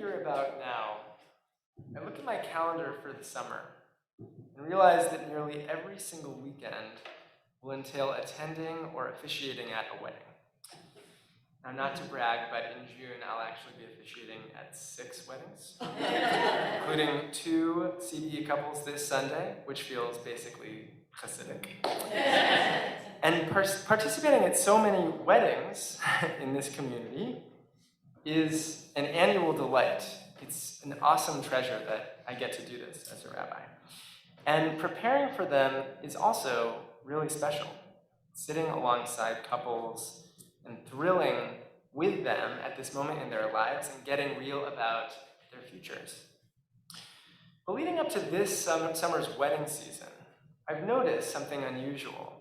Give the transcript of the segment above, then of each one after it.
year about now, I look at my calendar for the summer and realize that nearly every single weekend will entail attending or officiating at a wedding. Now, not to brag, but in June, I'll actually be officiating at 6 weddings, including 2 CBE couples this Sunday, which feels basically Hasidic. And participating at so many weddings in this community is an annual delight. It's an awesome treasure that I get to do this as a rabbi. And preparing for them is also really special. Sitting alongside couples and thrilling with them at this moment in their lives and getting real about their futures. But leading up to this summer's wedding season, I've noticed something unusual,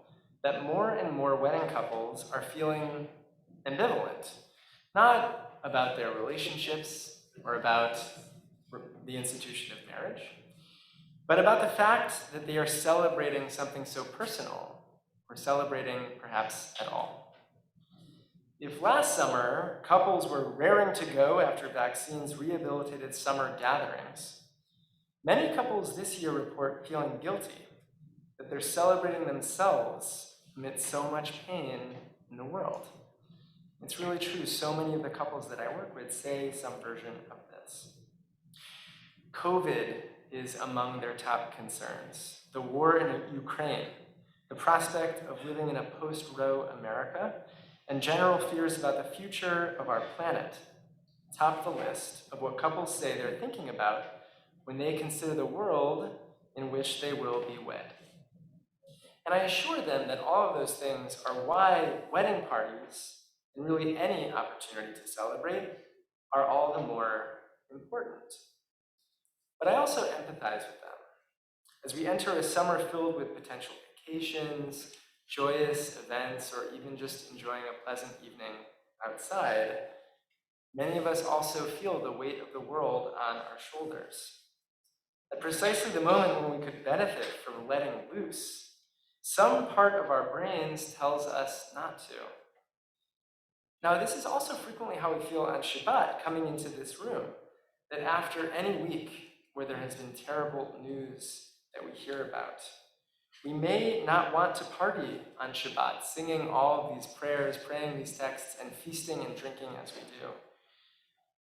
that more and more wedding couples are feeling ambivalent, not about their relationships or about the institution of marriage, but about the fact that they are celebrating something so personal, or celebrating perhaps at all. If last summer, couples were raring to go after vaccines rehabilitated summer gatherings, many couples this year report feeling guilty that they're celebrating themselves amidst so much pain in the world. It's really true. So many of the couples that I work with say some version of this. COVID is among their top concerns. The war in Ukraine, the prospect of living in a post-Roe America, and general fears about the future of our planet top the list of what couples say they're thinking about when they consider the world in which they will be wed. And I assure them that all of those things are why wedding parties, and really any opportunity to celebrate, are all the more important. But I also empathize with them. As we enter a summer filled with potential vacations, joyous events, or even just enjoying a pleasant evening outside, many of us also feel the weight of the world on our shoulders. At precisely the moment when we could benefit from letting loose, some part of our brains tells us not to. Now, this is also frequently how we feel on Shabbat coming into this room, that after any week where there has been terrible news that we hear about, we may not want to party on Shabbat, singing all of these prayers, praying these texts, and feasting and drinking as we do.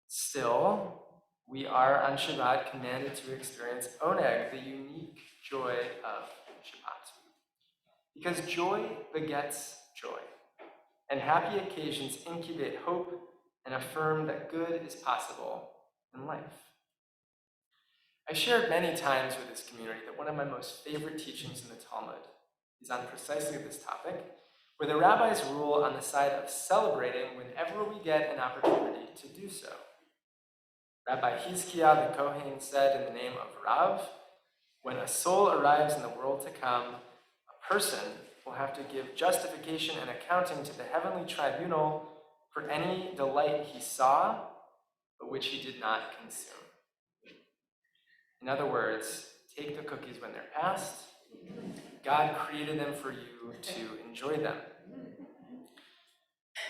Still, we are on Shabbat commanded to experience oneg, the unique joy of Shabbat. Because joy begets joy, and happy occasions incubate hope and affirm that good is possible in life. I shared many times with this community that one of my most favorite teachings in the Talmud is on precisely this topic, where the rabbis rule on the side of celebrating whenever we get an opportunity to do so. Rabbi Hizkiah the Kohen said in the name of Rav, when a soul arrives in the world to come, a person will have to give justification and accounting to the heavenly tribunal for any delight he saw, but which he did not consume. In other words, take the cookies when they're passed. God created them for you to enjoy them.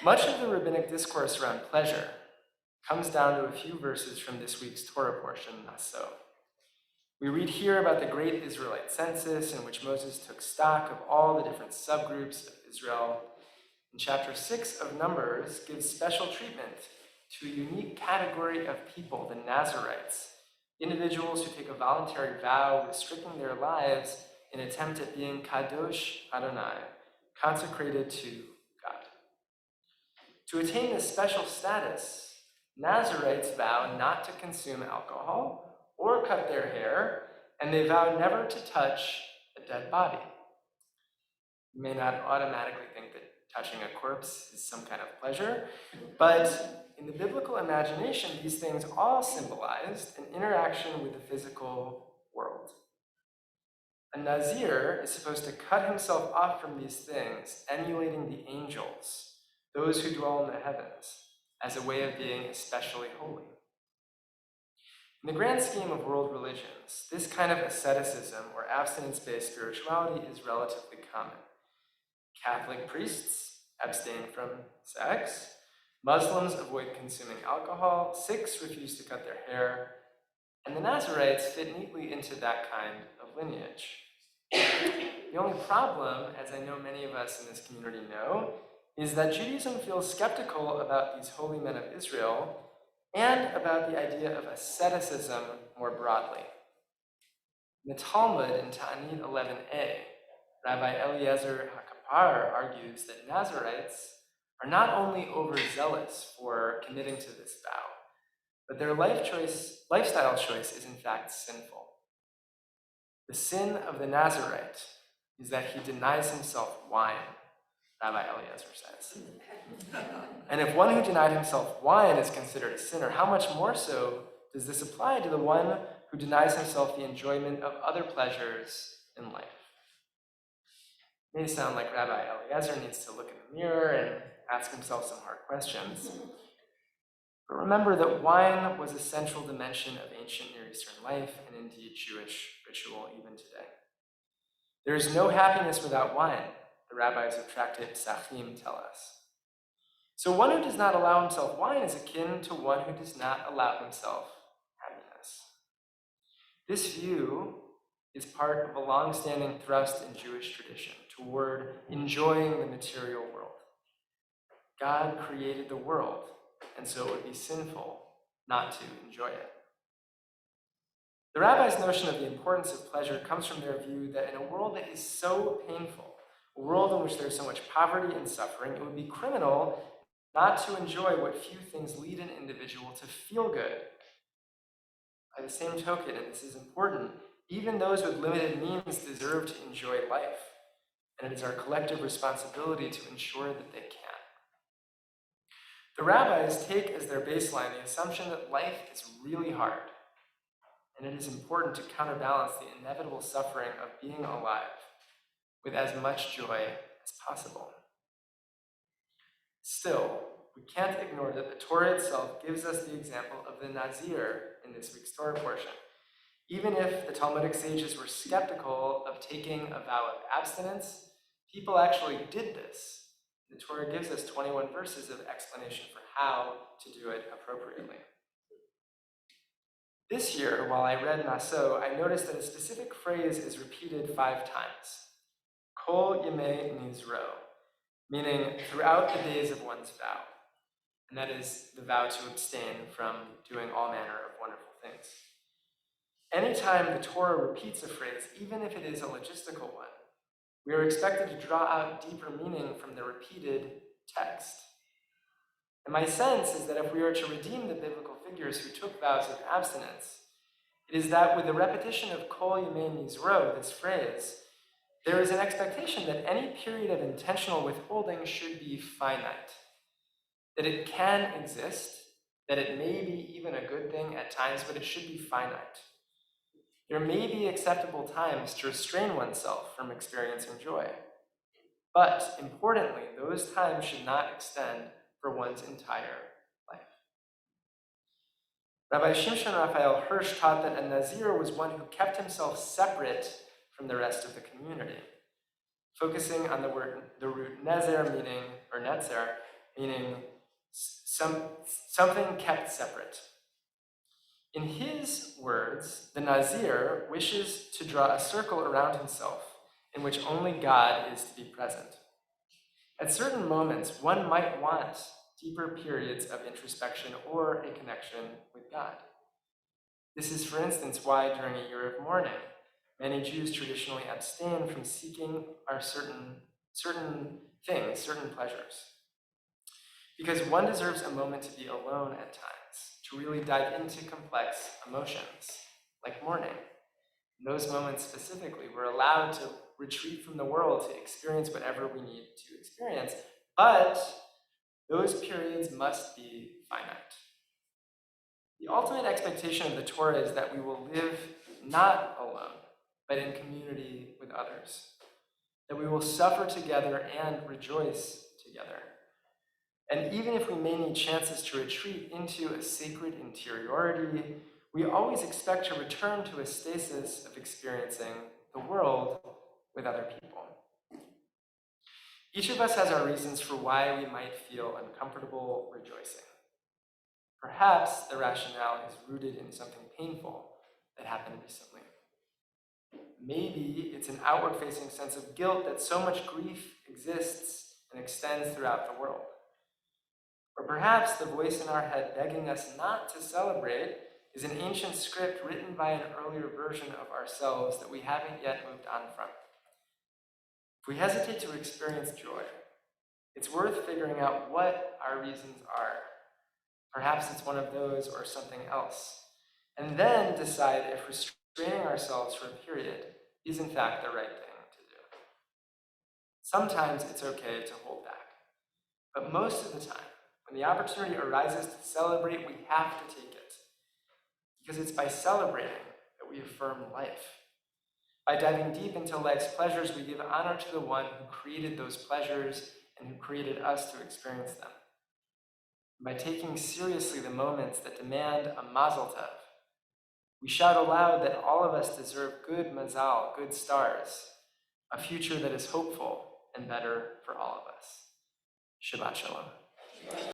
Much of the rabbinic discourse around pleasure comes down to a few verses from this week's Torah portion, Naso. We read here about the great Israelite census in which Moses took stock of all the different subgroups of Israel. And chapter 6 of Numbers gives special treatment to a unique category of people, the Nazarites, individuals who take a voluntary vow restricting their lives in an attempt at being Kadosh Adonai, consecrated to God. To attain this special status, Nazarites vow not to consume alcohol or cut their hair, and they vow never to touch a dead body. You may not automatically think that touching a corpse is some kind of pleasure, but in the biblical imagination, these things all symbolized an interaction with the physical world. A Nazir is supposed to cut himself off from these things, emulating the angels, those who dwell in the heavens, as a way of being especially holy. In the grand scheme of world religions, this kind of asceticism or abstinence-based spirituality is relatively common. Catholic priests abstain from sex. Muslims avoid consuming alcohol, Sikhs refuse to cut their hair, and the Nazarites fit neatly into that kind of lineage. The only problem, as I know many of us in this community know, is that Judaism feels skeptical about these holy men of Israel and about the idea of asceticism more broadly. In the Talmud, in Ta'anit 11a, Rabbi Eliezer HaKapar argues that Nazarites are not only overzealous for committing to this vow, but their lifestyle choice is in fact sinful. The sin of the Nazarite is that he denies himself wine, Rabbi Eliezer says. And if one who denied himself wine is considered a sinner, how much more so does this apply to the one who denies himself the enjoyment of other pleasures in life? It may sound like Rabbi Eliezer needs to look in the mirror and ask himself some hard questions. But remember that wine was a central dimension of ancient Near Eastern life and indeed Jewish ritual even today. There is no happiness without wine, the rabbis of Tractate Psachim tell us. So one who does not allow himself wine is akin to one who does not allow himself happiness. This view is part of a long-standing thrust in Jewish tradition toward enjoying the material world. God created the world, and so it would be sinful not to enjoy it. The rabbis' notion of the importance of pleasure comes from their view that in a world that is so painful, a world in which there's so much poverty and suffering, it would be criminal not to enjoy what few things lead an individual to feel good. By the same token, and this is important, even those with limited means deserve to enjoy life, and it is our collective responsibility to ensure that they can. The rabbis take as their baseline the assumption that life is really hard, and it is important to counterbalance the inevitable suffering of being alive with as much joy as possible. Still, we can't ignore that the Torah itself gives us the example of the Nazir in this week's Torah portion. Even if the Talmudic sages were skeptical of taking a vow of abstinence, people actually did this. The Torah gives us 21 verses of explanation for how to do it appropriately. This year, while I read Naso, I noticed that a specific phrase is repeated 5 times. Kol yemei nizro, meaning throughout the days of one's vow. And that is the vow to abstain from doing all manner of wonderful things. Anytime the Torah repeats a phrase, even if it is a logistical one, we are expected to draw out deeper meaning from the repeated text. And my sense is that if we are to redeem the biblical figures who took vows of abstinence, it is that with the repetition of Kol Yemei Nizro, this phrase, there is an expectation that any period of intentional withholding should be finite, that it can exist, that it may be even a good thing at times, but it should be finite. There may be acceptable times to restrain oneself from experiencing joy. But importantly, those times should not extend for one's entire life. Rabbi Shimshon Raphael Hirsch taught that a Nazir was one who kept himself separate from the rest of the community, focusing on the root nezer, meaning something kept separate. In his words, the Nazir wishes to draw a circle around himself in which only God is to be present. At certain moments, one might want deeper periods of introspection or a connection with God. This is, for instance, why during a year of mourning, many Jews traditionally abstain from seeking certain things, certain pleasures. Because one deserves a moment to be alone at times, to really dive into complex emotions, like mourning. In those moments specifically, we're allowed to retreat from the world to experience whatever we need to experience, but those periods must be finite. The ultimate expectation of the Torah is that we will live not alone, but in community with others, that we will suffer together and rejoice together. And even if we may need chances to retreat into a sacred interiority, we always expect to return to a stasis of experiencing the world with other people. Each of us has our reasons for why we might feel uncomfortable rejoicing. Perhaps the rationale is rooted in something painful that happened recently. Maybe it's an outward-facing sense of guilt that so much grief exists and extends throughout the world. Or perhaps the voice in our head begging us not to celebrate is an ancient script written by an earlier version of ourselves that we haven't yet moved on from. If we hesitate to experience joy, it's worth figuring out what our reasons are. Perhaps it's one of those or something else. And then decide if restraining ourselves for a period is in fact the right thing to do. Sometimes it's okay to hold back. But most of the time, when the opportunity arises to celebrate, we have to take it. Because it's by celebrating that we affirm life. By diving deep into life's pleasures, we give honor to the one who created those pleasures and who created us to experience them. By taking seriously the moments that demand a mazel tov, we shout aloud that all of us deserve good mazal, good stars, a future that is hopeful and better for all of us. Shabbat shalom.